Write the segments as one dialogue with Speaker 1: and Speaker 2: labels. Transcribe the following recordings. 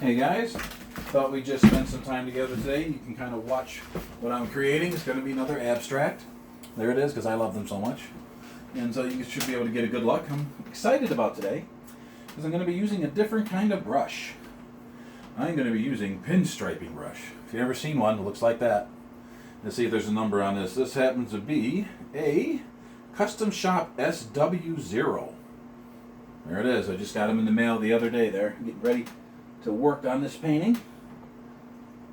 Speaker 1: Hey guys, thought we'd just spend some time together today. You can kind of watch what I'm creating. It's going to be another abstract. There it is, because I love them so much. And so you should be able to get a good look. I'm excited about today, because I'm going to be using a different kind of brush. I'm going to be using pinstriping brush. If you've ever seen one, it looks like that. Let's see if there's a number on this. This happens to be a Custom Shop SW0. There it is. I just got them in the mail the other day there. Getting ready to work on this painting.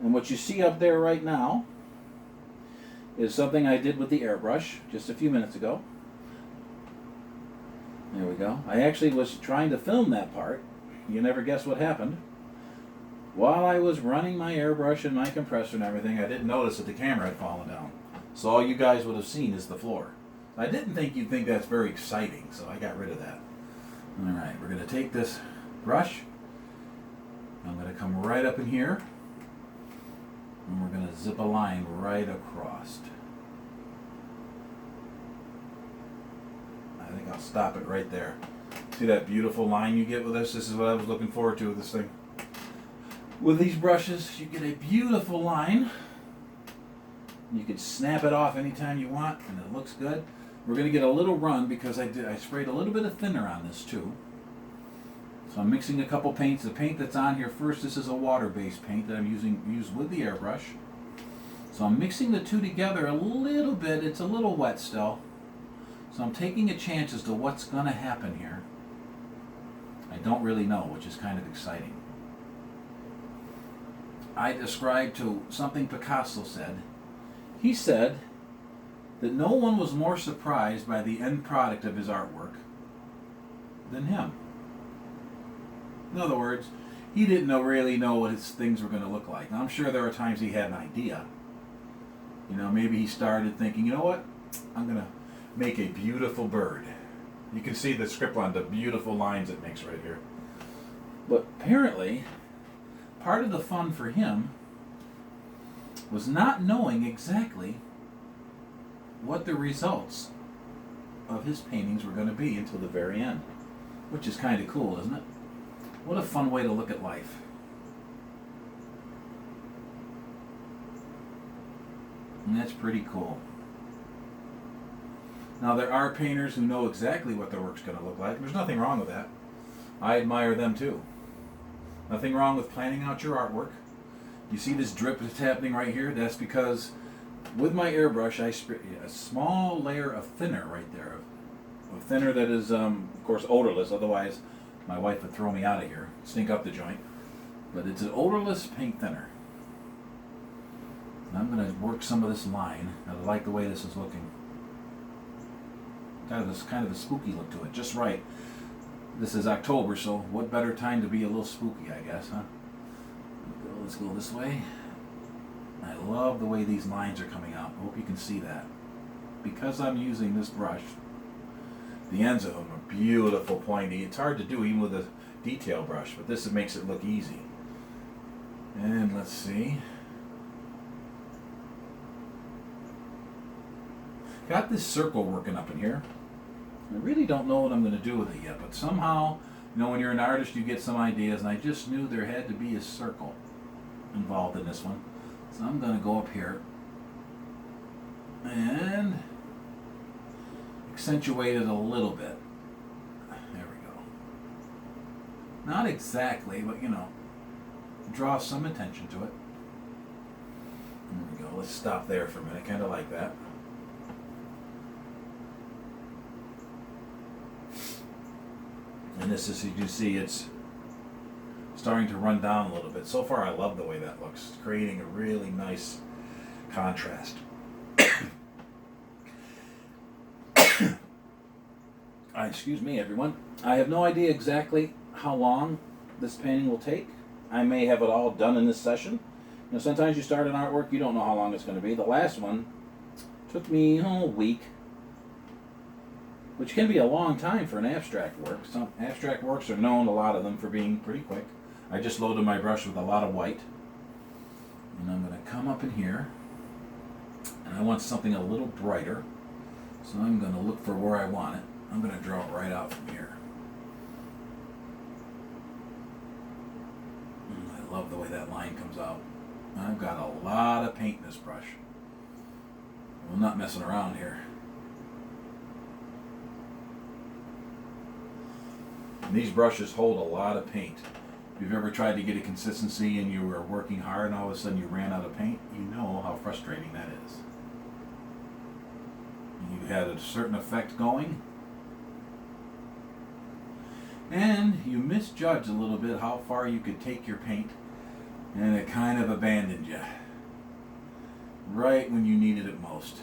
Speaker 1: And what you see up there right now is something I did with the airbrush just a few minutes ago. There we go. I actually was trying to film that part. You never guess what happened. While I was running my airbrush and my compressor and everything, I didn't notice that the camera had fallen down. So all you guys would have seen is the floor. I didn't think you'd think that's very exciting, so I got rid of that. Alright, we're going to take this brush. I'm going to come right up in here. And we're going to zip a line right across. I think I'll stop it right there. See that beautiful line you get with this? This is what I was looking forward to with this thing. With these brushes, you get a beautiful line. You can snap it off anytime you want, and it looks good. We're going to get a little run because I sprayed a little bit of thinner on this too. So I'm mixing a couple paints. The paint that's on here first, this is a water-based paint that I'm used with the airbrush. So I'm mixing the two together a little bit. It's a little wet still. So I'm taking a chance as to what's going to happen here. I don't really know, which is kind of exciting. I described to something Picasso said. He said that no one was more surprised by the end product of his artwork than him. In other words, he didn't really know what his things were going to look like. Now, I'm sure there are times he had an idea. You know, maybe he started thinking, you know what? I'm going to make a beautiful bird. You can see the script on the beautiful lines it makes right here. But apparently, part of the fun for him was not knowing exactly what the results of his paintings were going to be until the very end. Which is kind of cool, isn't it? What a fun way to look at life. And that's pretty cool. Now there are painters who know exactly what their work's going to look like. There's nothing wrong with that. I admire them too. Nothing wrong with planning out your artwork. You see this drip that's happening right here? That's because with my airbrush I spray a small layer of thinner right there. Of thinner that is, of course, odorless. Otherwise, my wife would throw me out of here, stink up the joint. But it's an odorless paint thinner. And I'm going to work some of this line. I like the way this is looking. Got this kind of a spooky look to it, just right. This is October, so what better time to be a little spooky, I guess, huh? Let's go this way. I love the way these lines are coming out. I hope you can see that. Because I'm using this brush, the ends of them are beautiful, pointy. It's hard to do even with a detail brush, but this makes it look easy. And let's see. Got this circle working up in here. I really don't know what I'm going to do with it yet, but somehow, you know, when you're an artist, you get some ideas, and I just knew there had to be a circle involved in this one. So I'm going to go up here and accentuate it a little bit. There we go. Not exactly, but you know, draw some attention to it. There we go. Let's stop there for a minute. Kind of like that. And this is, as you see, it's starting to run down a little bit. So far, I love the way that looks. It's creating a really nice contrast. Excuse me, everyone. I have no idea exactly how long this painting will take. I may have it all done in this session. You know, sometimes you start an artwork, you don't know how long it's going to be. The last one took me a week, which can be a long time for an abstract work. Some abstract works are known, a lot of them, for being pretty quick. I just loaded my brush with a lot of white. And I'm going to come up in here. And I want something a little brighter. So I'm going to look for where I want it. I'm going to draw it right out from here. love the way that line comes out. I've got a lot of paint in this brush. I'm not messing around here. And these brushes hold a lot of paint. If you've ever tried to get a consistency and you were working hard and all of a sudden you ran out of paint, you know how frustrating that is. You had a certain effect going, and you misjudged a little bit how far you could take your paint, and it kind of abandoned you right when you needed it most.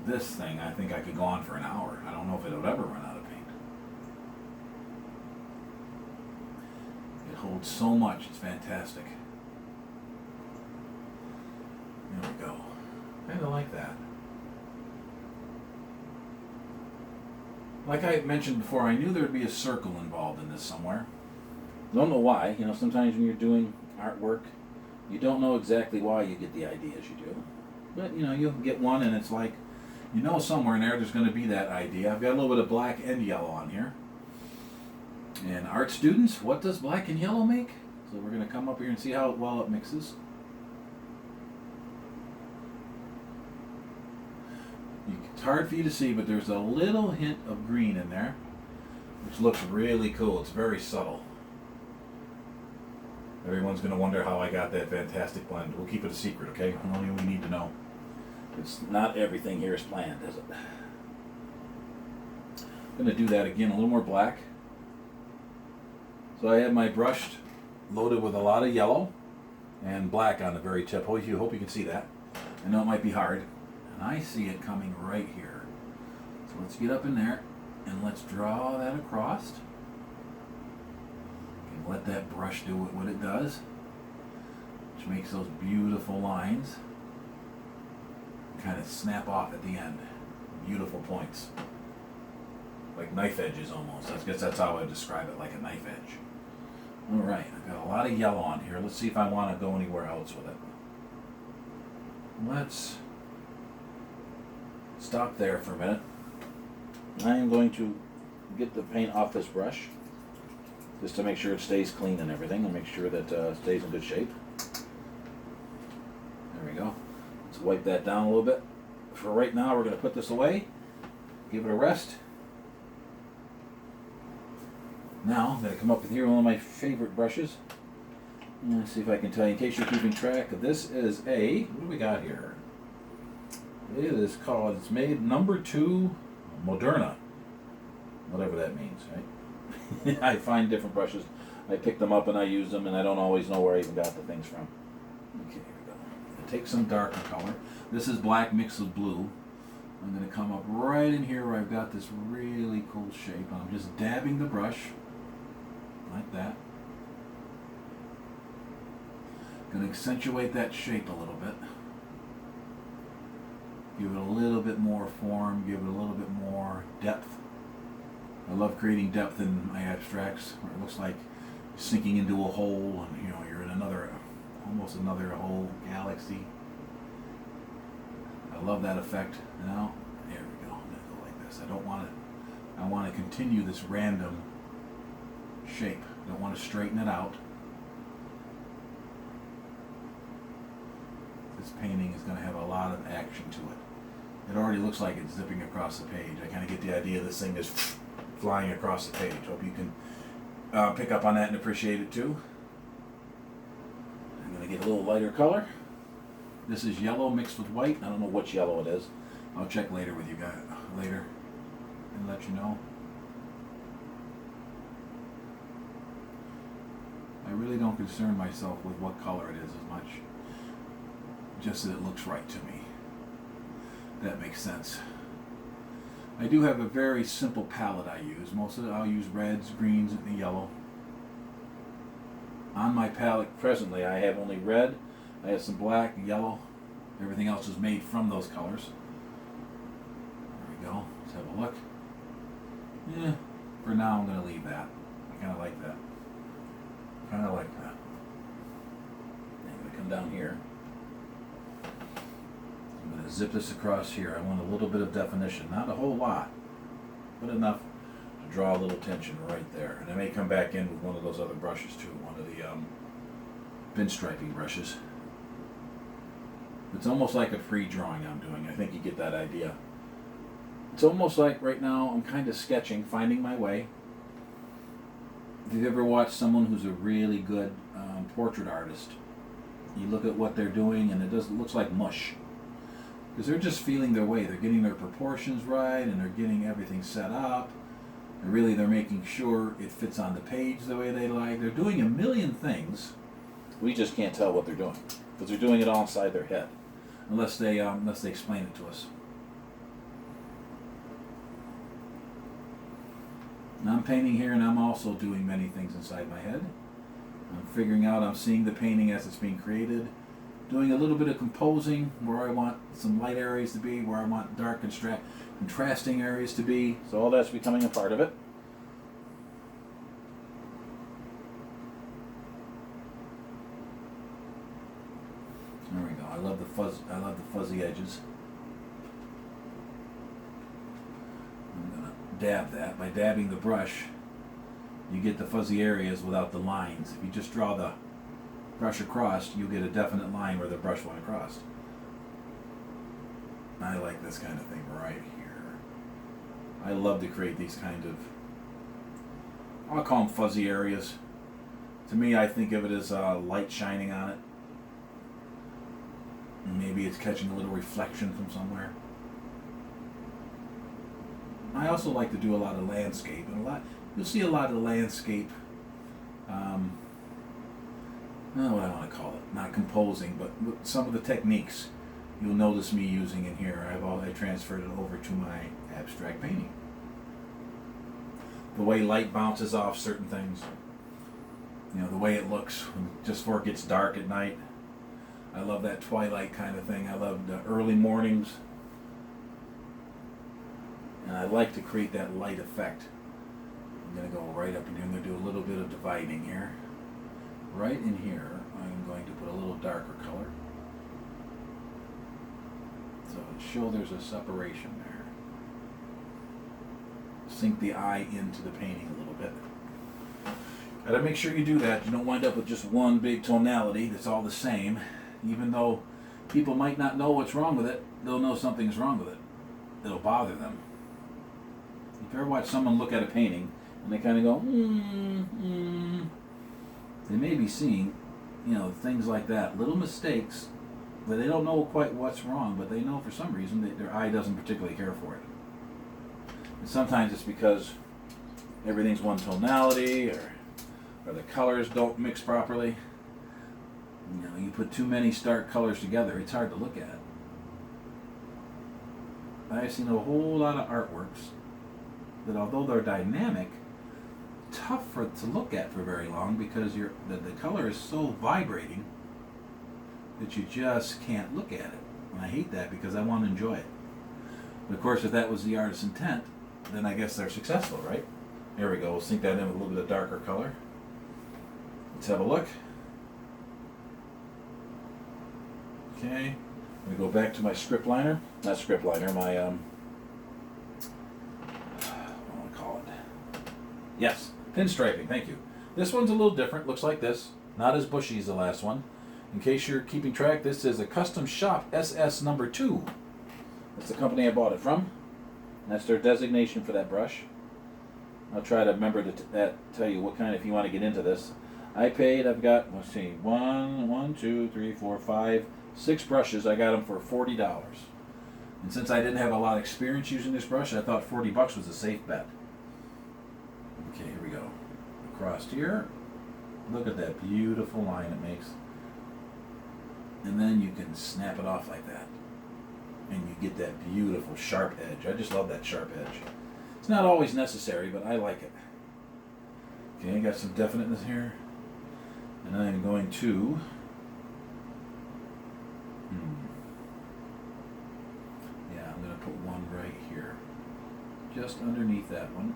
Speaker 1: This thing, I think I could go on for an hour. I don't know if it'll ever run out of paint. It holds so much, it's fantastic. There we go. Kind of like that. Like I mentioned before, I knew there would be a circle involved in this somewhere. Don't know why. You know, sometimes when you're doing artwork, you don't know exactly why you get the ideas you do. But, you know, you'll get one and it's like, you know somewhere in there's going to be that idea. I've got a little bit of black and yellow on here. And art students, what does black and yellow make? So we're going to come up here and see how well it mixes. It's hard for you to see, but there's a little hint of green in there, which looks really cool. It's very subtle. Everyone's going to wonder how I got that fantastic blend. We'll keep it a secret, okay? Only we need to know. It's not everything here is planned, is it? I'm going to do that again, a little more black. So I have my brush loaded with a lot of yellow and black on the very tip. Hope you can see that. I know it might be hard. And I see it coming right here. So let's get up in there and let's draw that across. And let that brush do what it does, which makes those beautiful lines kind of snap off at the end. Beautiful points. Like knife edges almost. I guess that's how I would describe it, like a knife edge. Alright, I've got a lot of yellow on here. Let's see if I want to go anywhere else with it. Let's stop there for a minute. I am going to get the paint off this brush just to make sure it stays clean and everything, and make sure that it stays in good shape. There we go. Let's wipe that down a little bit. For right now, we're going to put this away, give it a rest. Now, I'm going to come up with here one of my favorite brushes. Let's see if I can tell you, in case you're keeping track of this, is a, what do we got here? It is called, it's made number 2 Moderna. Whatever that means, right? I find different brushes. I pick them up and I use them, and I don't always know where I even got the things from. Okay, here we go. I take some darker color. This is black mixed with blue. I'm going to come up right in here where I've got this really cool shape. I'm just dabbing the brush like that. Going to accentuate that shape a little bit. Give it a little bit more form, give it a little bit more depth. I love creating depth in my abstracts where it looks like sinking into a hole and you're in almost another whole galaxy. I love that effect. Now, there we go. I'm going to go like this. I want to continue this random shape. I don't want to straighten it out. This painting is going to have a lot of action to it. It already looks like it's zipping across the page. I kind of get the idea this thing is flying across the page. Hope you can pick up on that and appreciate it too. I'm going to get a little lighter color. This is yellow mixed with white. I don't know which yellow it is. I'll check later with you guys later and let you know. I really don't concern myself with what color it is as much. Just that it looks right to me. That makes sense. I do have a very simple palette I use. Most of it I'll use reds, greens, and the yellow. On my palette presently I have only red, I have some black, yellow. Everything else is made from those colors. There we go. Let's have a look. Yeah, for now I'm going to leave that. I kind of like that. I'm going to come down here. I'm going to zip this across here. I want a little bit of definition. Not a whole lot, but enough to draw a little tension right there. And I may come back in with one of those other brushes too, one of the pinstriping brushes. It's almost like a free drawing I'm doing. I think you get that idea. It's almost like right now I'm kind of sketching, finding my way. If you've ever watched someone who's a really good portrait artist, you look at what they're doing and it looks like mush. Because they're just feeling their way. They're getting their proportions right and they're getting everything set up. And really they're making sure it fits on the page the way they like. They're doing a million things. We just can't tell what they're doing. Because they're doing it all inside their head. Unless they explain it to us. And I'm painting here and I'm also doing many things inside my head. I'm figuring out, I'm seeing the painting as it's being created. Doing a little bit of composing where I want some light areas to be, where I want dark and contrasting areas to be. So all that's becoming a part of it. There we go. I love the fuzzy edges. I'm gonna dab that. By dabbing the brush, you get the fuzzy areas without the lines. If you just draw the brush across, you get a definite line where the brush went across. I like this kind of thing right here. I love to create these kind of, I'll call them fuzzy areas. To me, I think of it as light shining on it. Maybe it's catching a little reflection from somewhere. I also like to do a lot of landscape, and you'll see a lot of landscape. I don't know what I want to call it. Not composing, but some of the techniques you'll notice me using in here. I transferred it over to my abstract painting. The way light bounces off certain things. You know, the way it looks just before it gets dark at night. I love that twilight kind of thing. I love the early mornings. And I like to create that light effect. I'm going to go right up in here. I'm going to do a little bit of dividing here. Right in here, I'm going to put a little darker color. So show there's a separation there. Sink the eye into the painting a little bit. Gotta make sure you do that. You don't wind up with just one big tonality that's all the same. Even though people might not know what's wrong with it, they'll know something's wrong with it. It'll bother them. If you ever watch someone look at a painting and they kind of go, they may be seeing, things like that, little mistakes that they don't know quite what's wrong, but they know for some reason that their eye doesn't particularly care for it. And sometimes it's because everything's one tonality, or the colors don't mix properly. You put too many stark colors together, it's hard to look at. I've seen a whole lot of artworks that, although they're dynamic, tough to look at for very long because the color is so vibrating that you just can't look at it. And I hate that because I want to enjoy it. But of course, if that was the artist's intent, then I guess they're successful, right? There we go. We'll sink that in with a little bit of darker color. Let's have a look. Okay. I'm going to go back to my script liner. Not script liner, my, what do I want to call it? Yes, pinstriping, thank you. This one's a little different, looks like this. Not as bushy as the last one. In case you're keeping track, this is a Custom Shop SS number 2. That's the company I bought it from. And that's their designation for that brush. I'll try to remember to tell you what kind, if you want to get into this. I've got, let's see, 6 brushes. I got them for $40. And since I didn't have a lot of experience using this brush, I thought $40 was a safe bet. Okay, here we go. Across here. Look at that beautiful line it makes. And then you can snap it off like that. And you get that beautiful sharp edge. I just love that sharp edge. It's not always necessary, but I like it. Okay, I got some definiteness here. And I'm going to I'm going to put one right here. Just underneath that one.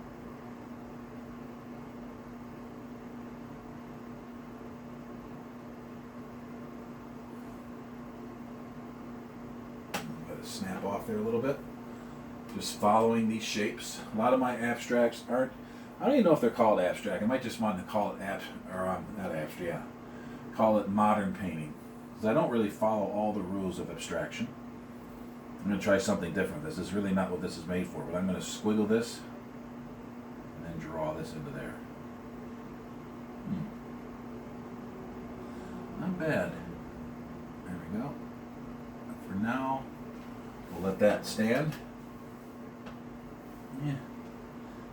Speaker 1: Let it snap off there a little bit. Just following these shapes. A lot of my abstracts aren't, I don't even know if they're called abstract. I might just want to call it not abstract, yeah. Call it modern painting. Because I don't really follow all the rules of abstraction. I'm going to try something different. This is really not what this is made for, but I'm going to squiggle this and then draw this into there. Not bad. There we go. For now, we'll let that stand. Yeah.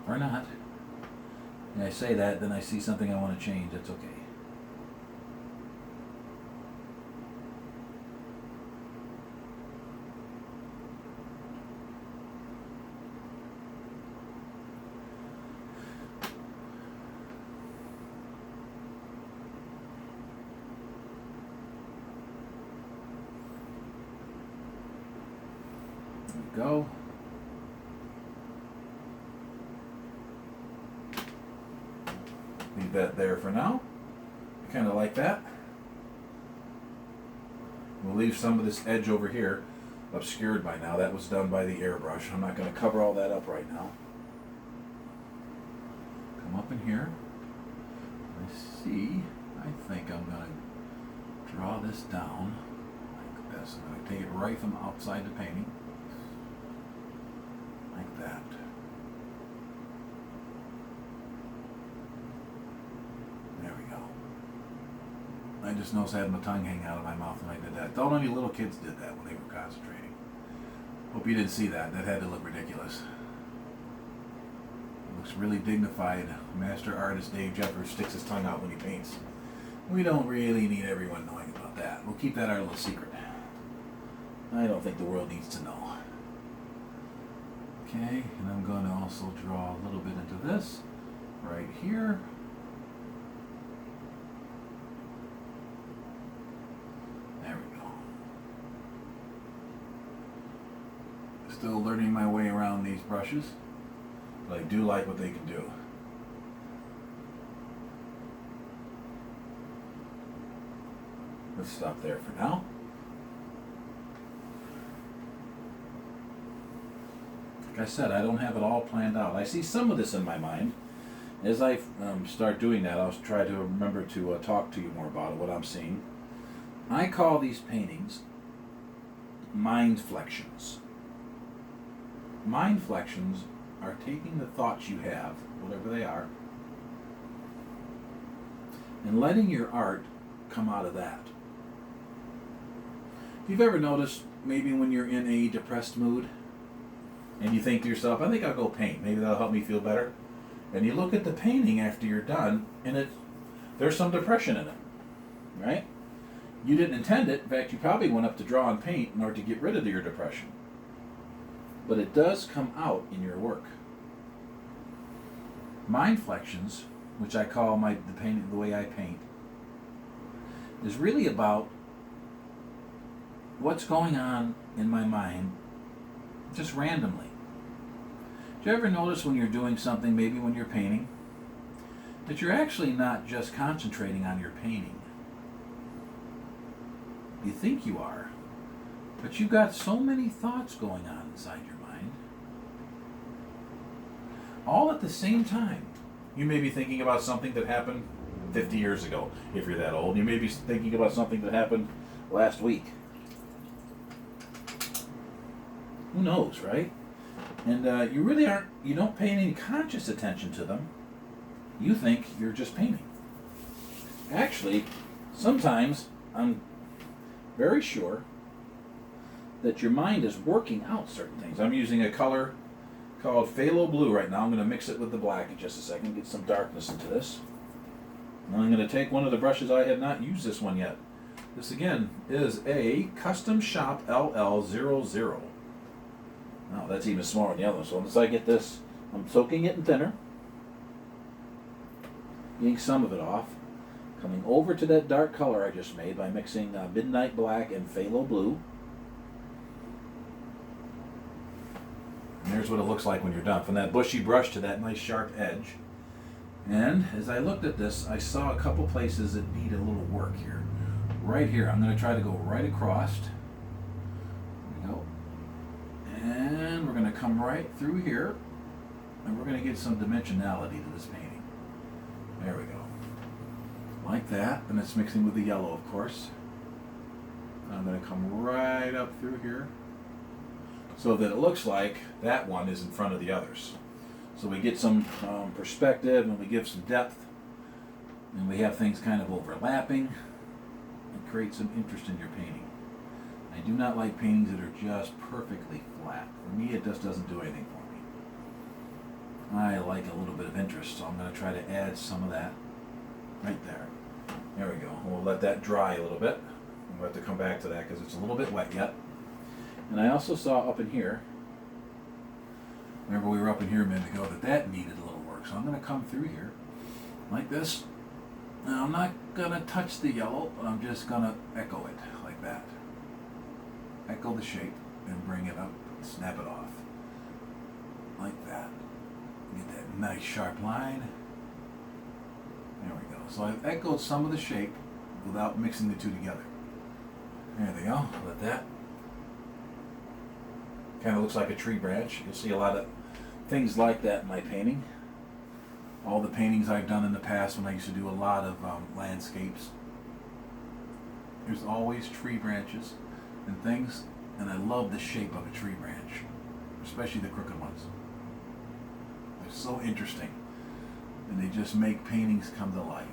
Speaker 1: Or not. And I say that, then I see something I want to change. That's okay. There we go. Leave that there for now. I kind of like that. We'll leave some of this edge over here obscured by now. That was done by the airbrush. I'm not going to cover all that up right now. Come up in here. I think I'm going to draw this down like this. I'm going to take it right from outside the painting. Like that. There we go. I just noticed I had my tongue hanging out of my mouth when I did that. Don't any little kids did that when they were concentrating. Hope you didn't see that. That had to look ridiculous. It looks really dignified. Master artist Dave Jeffers sticks his tongue out when he paints. We don't really need everyone knowing about that. We'll keep that our little secret. I don't think the world needs to know. Okay, and I'm going to also draw a little bit into this right here. There we go. Still learning my way around these brushes, but I do like what they can do. Let's stop there for now. Like I said, I don't have it all planned out. I see some of this in my mind. As I start doing that, I'll try to remember to talk to you more about it, what I'm seeing. I call these paintings mindflections. Mindflections are taking the thoughts you have, whatever they are, and letting your art come out of that. If you've ever noticed, maybe when you're in a depressed mood, and you think to yourself, I think I'll go paint. Maybe that'll help me feel better. And you look at the painting after you're done, and there's some depression in it, right? You didn't intend it. In fact, you probably went up to draw and paint in order to get rid of your depression. But it does come out in your work. Mindflections, which I call the way I paint, is really about what's going on in my mind just randomly. Do you ever notice when you're doing something, maybe when you're painting, that you're actually not just concentrating on your painting? You think you are, but you've got so many thoughts going on inside your mind, all at the same time. You may be thinking about something that happened 50 years ago, if you're that old. You may be thinking about something that happened last week. Who knows, right? And you don't pay any conscious attention to them. You think you're just painting. Actually, sometimes I'm very sure that your mind is working out certain things. I'm using a color called phthalo blue right now. I'm going to mix it with the black in just a second, get some darkness into this. And I'm going to take one of the brushes. I have not used this one yet. This again is a Custom Shop LL00. Oh, that's even smaller than the other. So once I get this, I'm soaking it in thinner, getting some of it off, coming over to that dark color I just made by mixing midnight black and phthalo blue. And there's what it looks like when you're done, from that bushy brush to that nice sharp edge. And as I looked at this, I saw a couple places that need a little work here. Right here, I'm going to try to go right across. There we go. And we're going to come right through here, and we're going to get some dimensionality to this painting. There we go. Like that, and it's mixing with the yellow, of course. I'm going to come right up through here so that it looks like that one is in front of the others. So we get some perspective, and we give some depth, and we have things kind of overlapping, and create some interest in your painting. I do not like paintings that are just perfectly flat. For me, it just doesn't do anything for me. I like a little bit of interest, so I'm going to try to add some of that right there. There we go. We'll let that dry a little bit. We'll have to come back to that because it's a little bit wet yet. And I also saw up in here, remember we were up in here a minute ago, that needed a little work. So I'm going to come through here like this. Now I'm not going to touch the yellow, but I'm just going to echo it like that. Echo the shape and bring it up, snap it off. Like that. Get that nice sharp line. There we go. So I've echoed some of the shape without mixing the two together. There they go. Let that. Kind of looks like a tree branch. You'll see a lot of things like that in my painting. All the paintings I've done in the past when I used to do a lot of landscapes. There's always tree branches and things, and I love the shape of a tree branch, especially the crooked ones. They're so interesting, and they just make paintings come to life.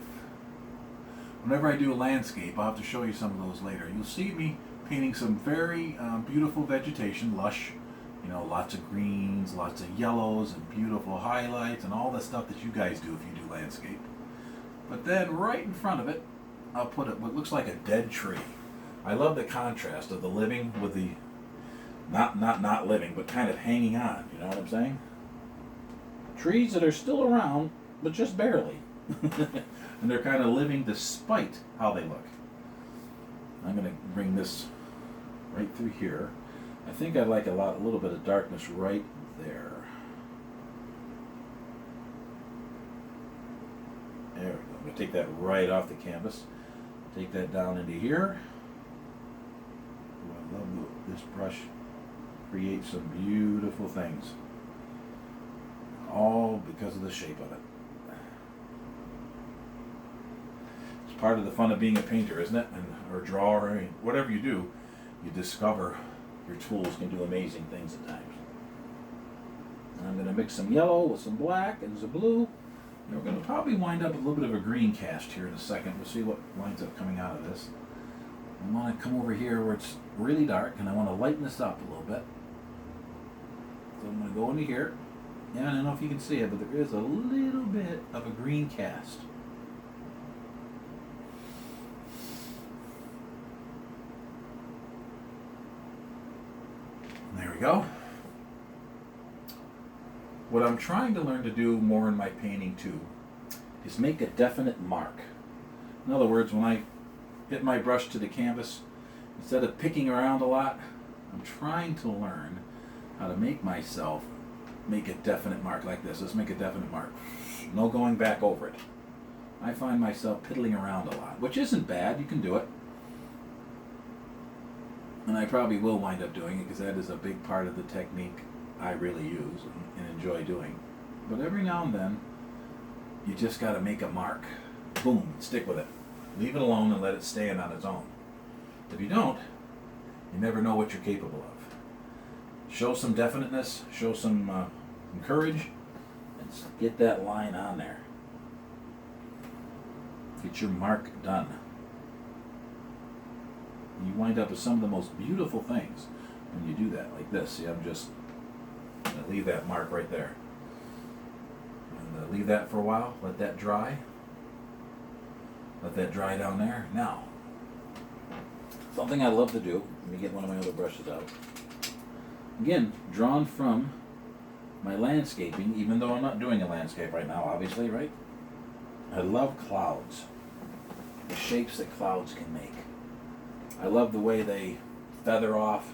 Speaker 1: Whenever I do a landscape, I'll have to show you some of those later. You'll see me painting some very beautiful vegetation, lush, you know, lots of greens, lots of yellows, and beautiful highlights, and all the stuff that you guys do if you do landscape. But then right in front of it, I'll put what looks like a dead tree. I love the contrast of the living with the not living, but kind of hanging on, you know what I'm saying? Trees that are still around, but just barely. And they're kind of living despite how they look. I'm going to bring this right through here. I think I'd like a little bit of darkness right there. There we go. I'm going to take that right off the canvas. Take that down into here. Ooh, I love this brush. Creates some beautiful things. All because of the shape of it. It's part of the fun of being a painter, isn't it? Or a drawer, I mean, whatever you do, you discover your tools can do amazing things at times. And I'm going to mix some yellow with some black and some blue. And we're going to probably wind up with a little bit of a green cast here in a second. We'll see what winds up coming out of this. I want to come over here where it's really dark, and I want to lighten this up a little bit. So I'm going to go into here. Yeah, I don't know if you can see it, but there is a little bit of a green cast. There we go. What I'm trying to learn to do more in my painting too is make a definite mark. In other words, when I hit my brush to the canvas, instead of picking around a lot, I'm trying to learn how to make myself make a definite mark like this. Let's make a definite mark. No going back over it. I find myself piddling around a lot, which isn't bad. You can do it. And I probably will wind up doing it because that is a big part of the technique I really use and enjoy doing. But every now and then, you just got to make a mark. Boom, stick with it. Leave it alone and let it stand on its own. If you don't, you never know what you're capable of. Show some definiteness, show some courage, and get that line on there. Get your mark done. You wind up with some of the most beautiful things when you do that, like this. See, I'm just going to leave that mark right there. And leave that for a while, let that dry. Let that dry down there. Now, something I love to do, let me get one of my other brushes out. Again, drawn from my landscaping, even though I'm not doing a landscape right now, obviously, right? I love clouds. The shapes that clouds can make. I love the way they feather off,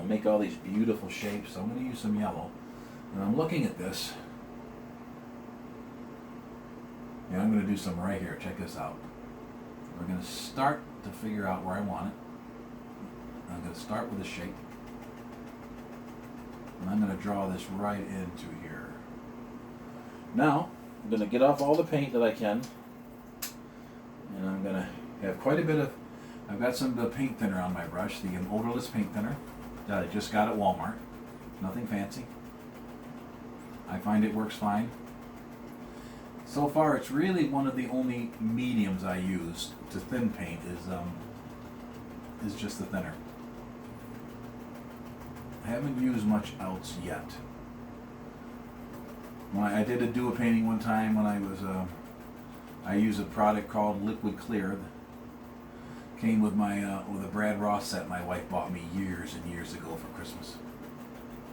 Speaker 1: make all these beautiful shapes. So I'm going to use some yellow. And I'm looking at this. And I'm going to do some right here. Check this out. We're going to start to figure out where I want it. I'm going to start with a shape. And I'm going to draw this right into here. Now, I'm going to get off all the paint that I can. And I'm going to have quite a bit of, I've got some of the paint thinner on my brush, the odorless paint thinner that I just got at Walmart. Nothing fancy. I find it works fine. So far, it's really one of the only mediums I use to thin paint is just the thinner. I haven't used much else yet. I did do a painting one time when I used a product called Liquid Clear. Came with with a Brad Ross set my wife bought me years and years ago for Christmas.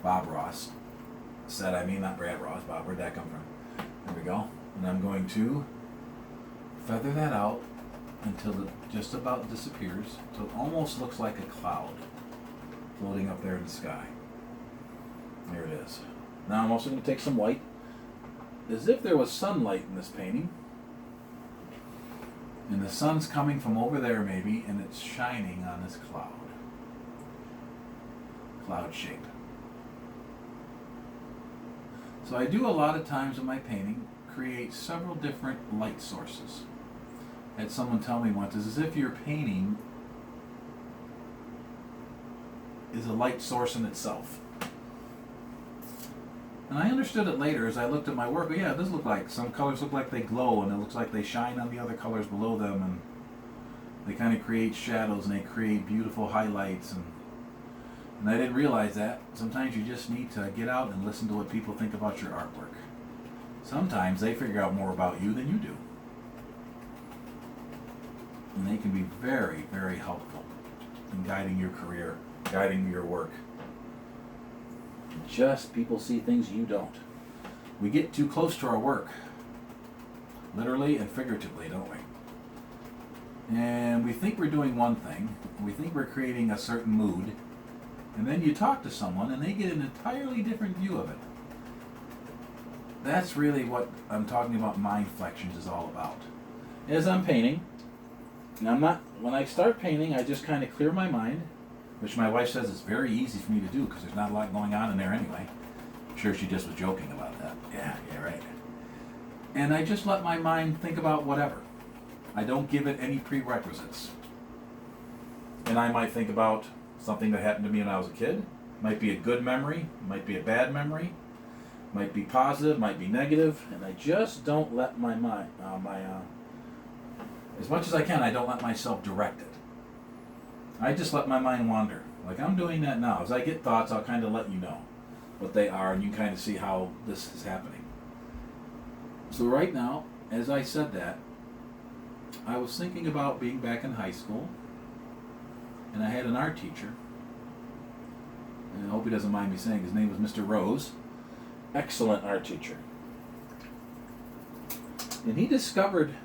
Speaker 1: Bob Ross set, not Brad Ross. Bob, where'd that come from? There we go. And I'm going to feather that out until it just about disappears, so it almost looks like a cloud floating up there in the sky. There it is. Now I'm also going to take some white, as if there was sunlight in this painting. And the sun's coming from over there maybe, and it's shining on this cloud. Cloud shape. So I do a lot of times in my painting, create several different light sources. I had someone tell me once, it's as if your painting is a light source in itself. And I understood it later as I looked at my work. But yeah, it does look like some colors look like they glow, and it looks like they shine on the other colors below them, and they kind of create shadows and they create beautiful highlights. And I didn't realize that. Sometimes you just need to get out and listen to what people think about your artwork. Sometimes they figure out more about you than you do. And they can be very, very helpful in guiding your career, guiding your work. Just people see things you don't. We get too close to our work, literally and figuratively, don't we? And we think we're doing one thing, we think we're creating a certain mood, and then you talk to someone and they get an entirely different view of it. That's really what I'm talking about mindflections is all about. As I'm painting, and when I start painting, I just kind of clear my mind, which my wife says is very easy for me to do because there's not a lot going on in there anyway. I'm sure she just was joking about that. Yeah, right. And I just let my mind think about whatever. I don't give it any prerequisites. And I might think about something that happened to me when I was a kid. Might be a good memory, might be a bad memory, might be positive, might be negative, and I just don't let my mind, as much as I can, I don't let myself direct it. I just let my mind wander. Like I'm doing that now. As I get thoughts, I'll kind of let you know what they are, and you kind of see how this is happening. So right now, as I said that, I was thinking about being back in high school, and I had an art teacher, and I hope he doesn't mind me saying his name was Mr. Rose. Excellent art teacher. And he discovered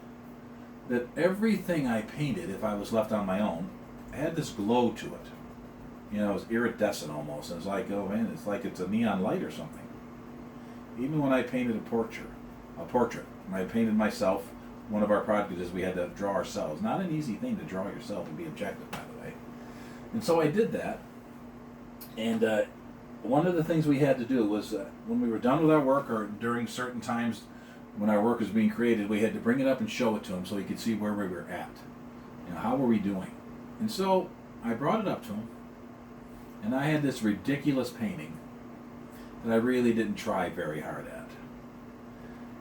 Speaker 1: that everything I painted, if I was left on my own, had this glow to it. It was iridescent almost. It was like, oh man, it's like it's a neon light or something. Even when I painted a portrait, when I painted myself, one of our projects is we had to draw ourselves. Not an easy thing to draw yourself and be objective, by the way. And so I did that. And one of the things we had to do was when we were done with our work, or during certain times when our work was being created, we had to bring it up and show it to him so he could see where we were at. How were we doing? And so I brought it up to him, and I had this ridiculous painting that I really didn't try very hard at.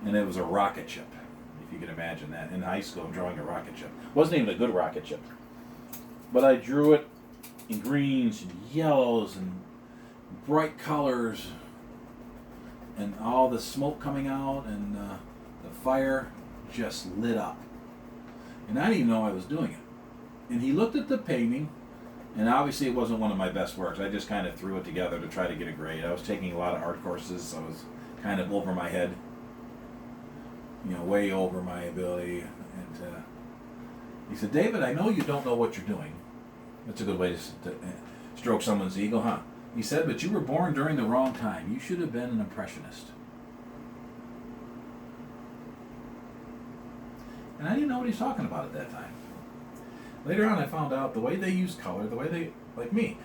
Speaker 1: And it was a rocket ship, if you can imagine that. In high school, I'm drawing a rocket ship. It wasn't even a good rocket ship. But I drew it in greens and yellows and bright colors, and all the smoke coming out, and the fire just lit up. And I didn't even know I was doing it. And he looked at the painting, and obviously it wasn't one of my best works. I just kind of threw it together to try to get a grade. I was taking a lot of art courses, so I was kind of over my head, way over my ability. And he said, David, I know you don't know what you're doing. That's a good way to stroke someone's ego, huh? He said, but you were born during the wrong time. You should have been an impressionist. And I didn't know what he's talking about at that time. Later on, I found out the way they use color, the way they, like me,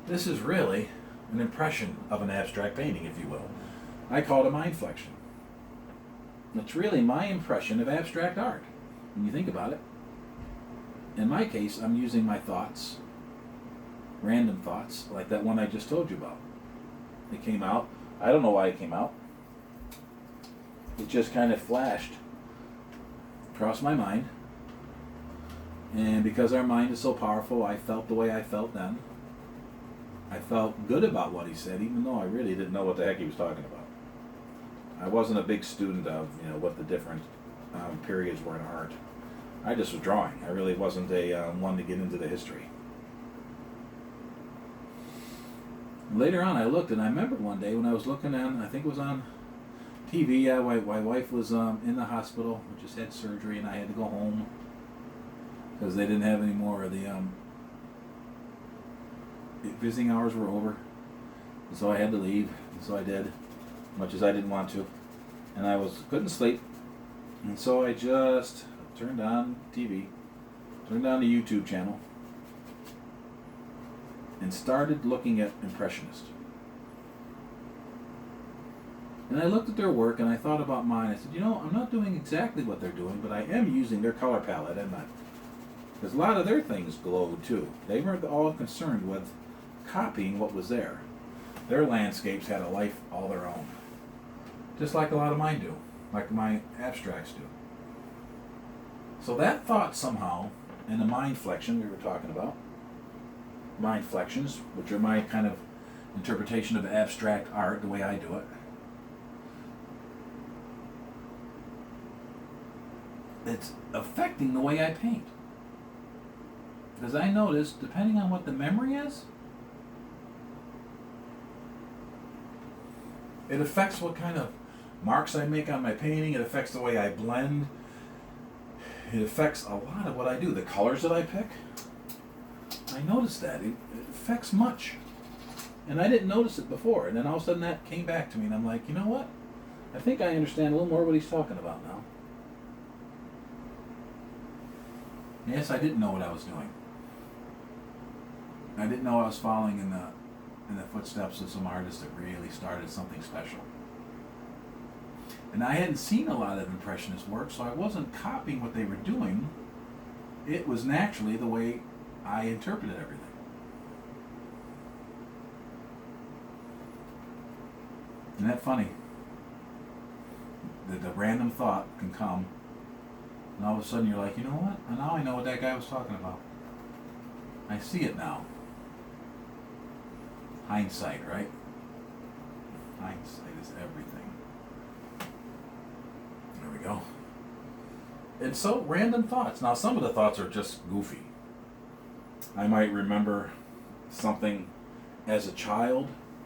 Speaker 1: this is really, an impression of an abstract painting, if you will. I call it a mind flexion. It's really my impression of abstract art, when you think about it. In my case, I'm using my thoughts, random thoughts, like that one I just told you about. It came out. I don't know why it came out. It just kind of flashed across my mind. And because our mind is so powerful, I felt the way I felt then. I felt good about what he said, even though I really didn't know what the heck he was talking about. I wasn't a big student of, what the different periods were in art. I just was drawing. I really wasn't a one to get into the history. Later on, I looked, and I remember one day when I was looking on, I think it was on TV, my wife was in the hospital, just had surgery, and I had to go home because they didn't have any more of the visiting hours were over, and so I had to leave, and so I did, much as I didn't want to, and I couldn't sleep, and so I just turned on TV, turned on the YouTube channel, and started looking at Impressionists. And I looked at their work, and I thought about mine. I said, I'm not doing exactly what they're doing, but I am using their color palette, and because a lot of their things glowed too. They weren't all concerned with copying what was there. Their landscapes had a life all their own, just like a lot of mine do, like my abstracts do. So that thought somehow, in the mind flexion we were talking about, mind flections, which are my kind of interpretation of abstract art, the way I do it, it's affecting the way I paint. Because I noticed, depending on what the memory is, it affects what kind of marks I make on my painting, it affects the way I blend, it affects a lot of what I do. The colors that I pick, I noticed that. It affects much. And I didn't notice it before. And then all of a sudden that came back to me, and I'm like, you know what? I think I understand a little more what he's talking about now. Yes, I didn't know what I was doing. I didn't know I was following in the footsteps of some artists that really started something special. And I hadn't seen a lot of Impressionist work, so I wasn't copying what they were doing. It was naturally the way I interpreted everything. Isn't that funny? The random thought can come, and all of a sudden you're like, you know what? And now I know what that guy was talking about. I see it now. Hindsight, right? Hindsight is everything. There we go. And so, random thoughts. Now, some of the thoughts are just goofy. I might remember something as a child